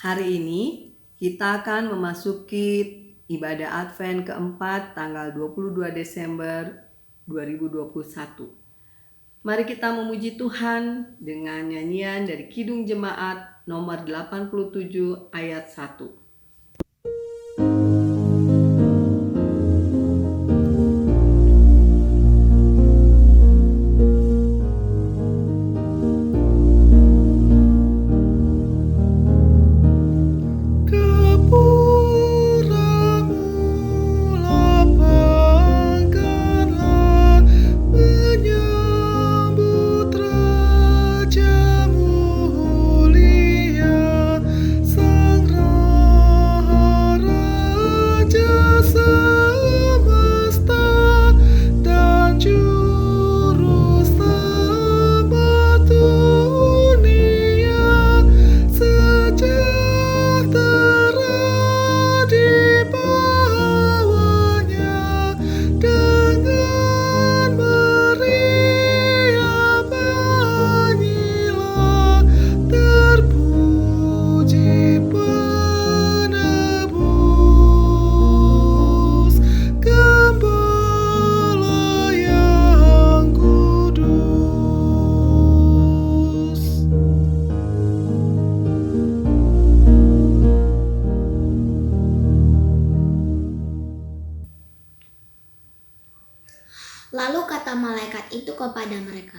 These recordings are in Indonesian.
Hari ini kita akan memasuki ibadah Advent keempat tanggal 22 Desember 2021. Mari kita memuji Tuhan dengan nyanyian dari Kidung Jemaat nomor 87 ayat 1. Lalu kata malaikat itu kepada mereka,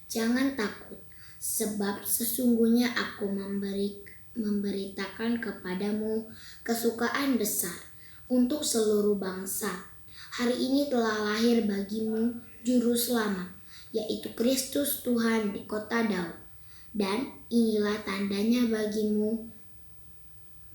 "Jangan takut, sebab sesungguhnya aku memberitakan kepadamu kesukaan besar untuk seluruh bangsa. Hari ini telah lahir bagimu Juru Selamat, yaitu Kristus Tuhan di kota Daud. Dan inilah tandanya bagimu,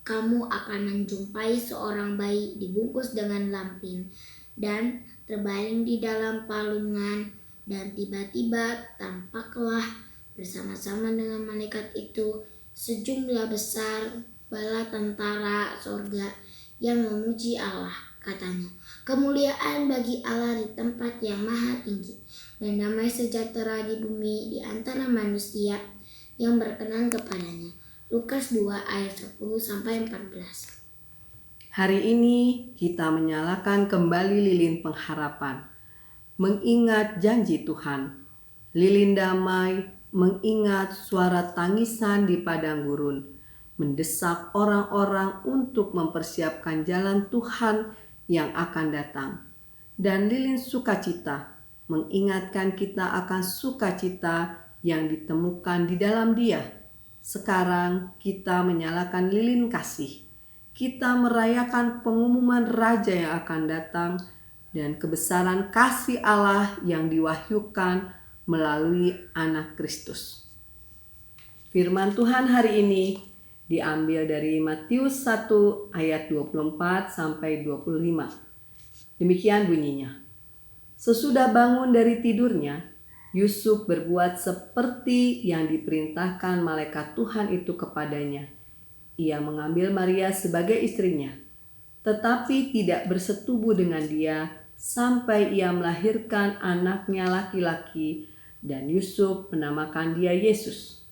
kamu akan menjumpai seorang bayi dibungkus dengan lampin dan terbaring di dalam palungan, dan tiba-tiba tampaklah bersama-sama dengan malaikat itu sejumlah besar bala tentara sorga yang memuji Allah. Katanya, kemuliaan bagi Allah di tempat yang maha tinggi, dan damai sejahtera di bumi di antara manusia yang berkenan kepadanya. Lukas 2 ayat 10-14. Hari ini kita menyalakan kembali lilin pengharapan, mengingat janji Tuhan. Lilin damai mengingat suara tangisan di padang gurun, mendesak orang-orang untuk mempersiapkan jalan Tuhan yang akan datang. Dan lilin sukacita mengingatkan kita akan sukacita yang ditemukan di dalam Dia. Sekarang kita menyalakan lilin kasih. Kita merayakan pengumuman Raja yang akan datang dan kebesaran kasih Allah yang diwahyukan melalui Anak Kristus. Firman Tuhan hari ini diambil dari Matius 1 ayat 24-25. Demikian bunyinya. Sesudah bangun dari tidurnya, Yusuf berbuat seperti yang diperintahkan malaikat Tuhan itu kepadanya. Ia mengambil Maria sebagai istrinya, tetapi tidak bersetubuh dengan dia sampai ia melahirkan anaknya laki-laki, dan Yusuf menamakan dia Yesus.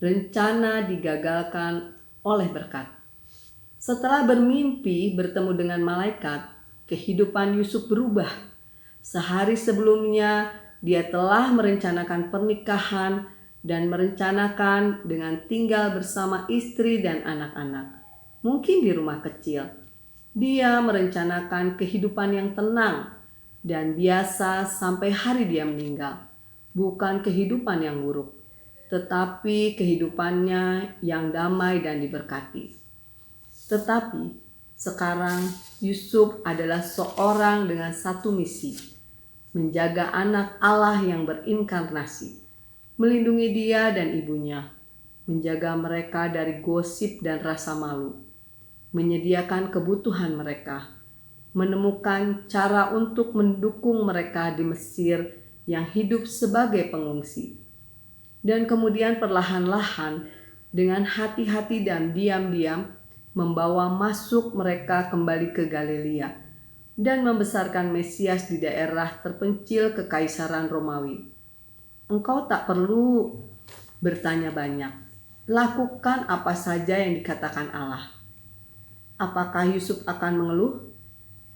Rencana digagalkan oleh berkat. Setelah bermimpi bertemu dengan malaikat, kehidupan Yusuf berubah. Sehari sebelumnya dia telah merencanakan pernikahan dan merencanakan dengan tinggal bersama istri dan anak-anak. Mungkin di rumah kecil. Dia merencanakan kehidupan yang tenang dan biasa sampai hari dia meninggal. Bukan kehidupan yang buruk, tetapi kehidupannya yang damai dan diberkati. Tetapi sekarang Yusuf adalah seorang dengan satu misi, menjaga anak Allah yang berinkarnasi, melindungi dia dan ibunya, menjaga mereka dari gosip dan rasa malu, menyediakan kebutuhan mereka, menemukan cara untuk mendukung mereka di Mesir yang hidup sebagai pengungsi, dan kemudian perlahan-lahan dengan hati-hati dan diam-diam membawa masuk mereka kembali ke Galilea dan membesarkan Mesias di daerah terpencil Kekaisaran Romawi. Engkau tak perlu bertanya banyak. lakukan apa saja yang dikatakan Allah. Apakah Yusuf akan mengeluh?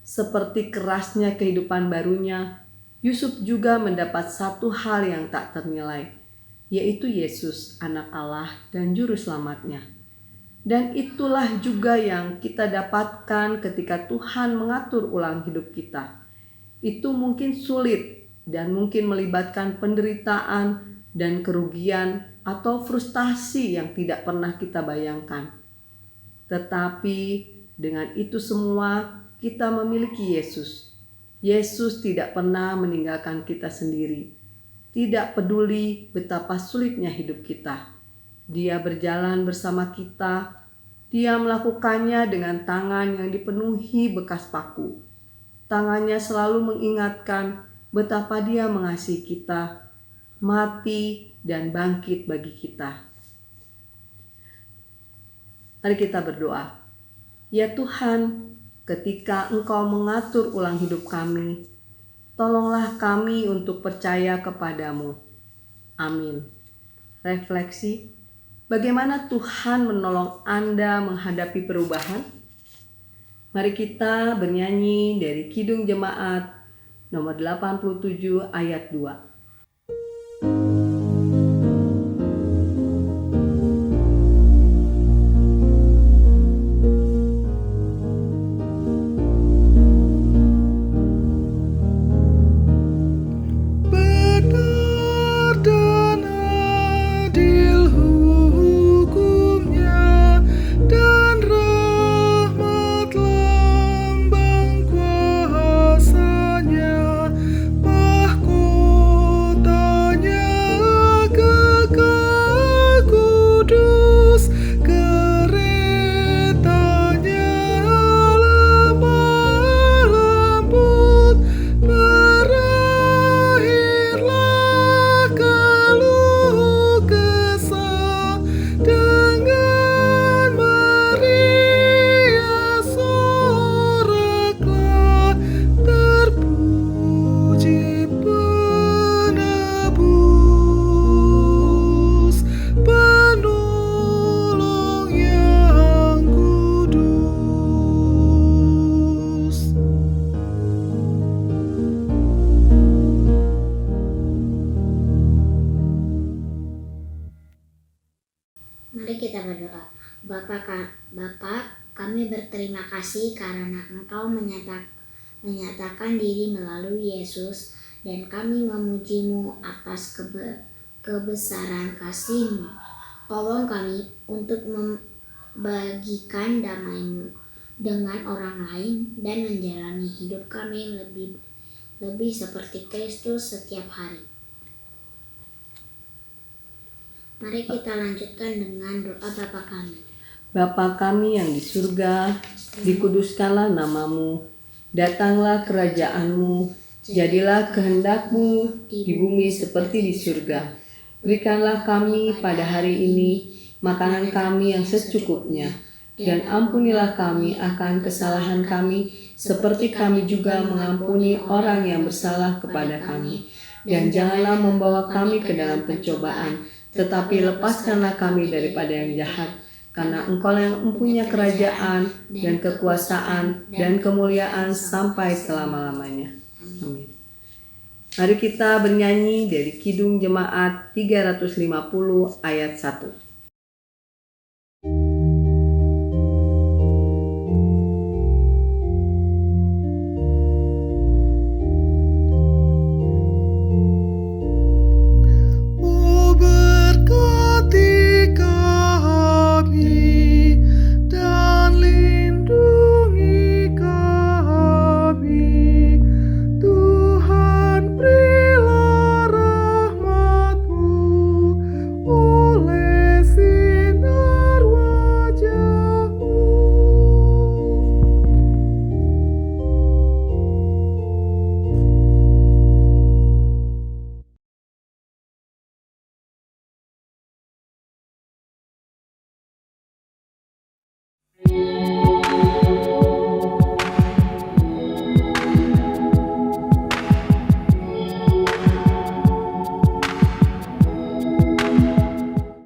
Seperti kerasnya kehidupan barunya, Yusuf juga mendapat satu hal yang tak ternilai, yaitu Yesus, anak Allah dan juru selamatnya. Dan itulah juga yang kita dapatkan ketika Tuhan mengatur ulang hidup kita. Itu mungkin sulit dan mungkin melibatkan penderitaan dan kerugian atau frustasi yang tidak pernah kita bayangkan. Tetapi dengan itu semua kita memiliki Yesus. Yesus tidak pernah meninggalkan kita sendiri. Tidak peduli betapa sulitnya hidup kita. Dia berjalan bersama kita. Dia melakukannya dengan tangan yang dipenuhi bekas paku. Tangannya selalu mengingatkan betapa Dia mengasihi kita, mati dan bangkit bagi kita. Mari kita berdoa. Ya Tuhan, ketika Engkau mengatur ulang hidup kami, tolonglah kami untuk percaya kepadamu. Amin. Refleksi, bagaimana Tuhan menolong Anda menghadapi perubahan? Mari kita bernyanyi dari Kidung Jemaat nomor 87 ayat 2. Mari kita berdoa. Bapa, kami berterima kasih karena Engkau menyatakan diri melalui Yesus, dan kami memuji-Mu atas kebesaran kasih-Mu. Tolong kami untuk membagikan damai-Mu dengan orang lain dan menjalani hidup kami lebih seperti Kristus setiap hari. Mari kita lanjutkan dengan doa Bapa kami. Bapa kami yang di surga, dikuduskanlah nama-Mu, datanglah kerajaan-Mu, jadilah kehendak-Mu di bumi seperti di surga. Berikanlah kami pada hari ini makanan kami yang secukupnya, dan ampunilah kami akan kesalahan kami, seperti kami juga mengampuni orang yang bersalah kepada kami. Dan janganlah membawa kami ke dalam pencobaan, tetapi lepaskanlah kami daripada yang jahat, karena Engkau yang mempunyai kerajaan dan kekuasaan dan kemuliaan sampai selama-lamanya. Amin. Mari kita bernyanyi dari Kidung Jemaat 350 ayat 1.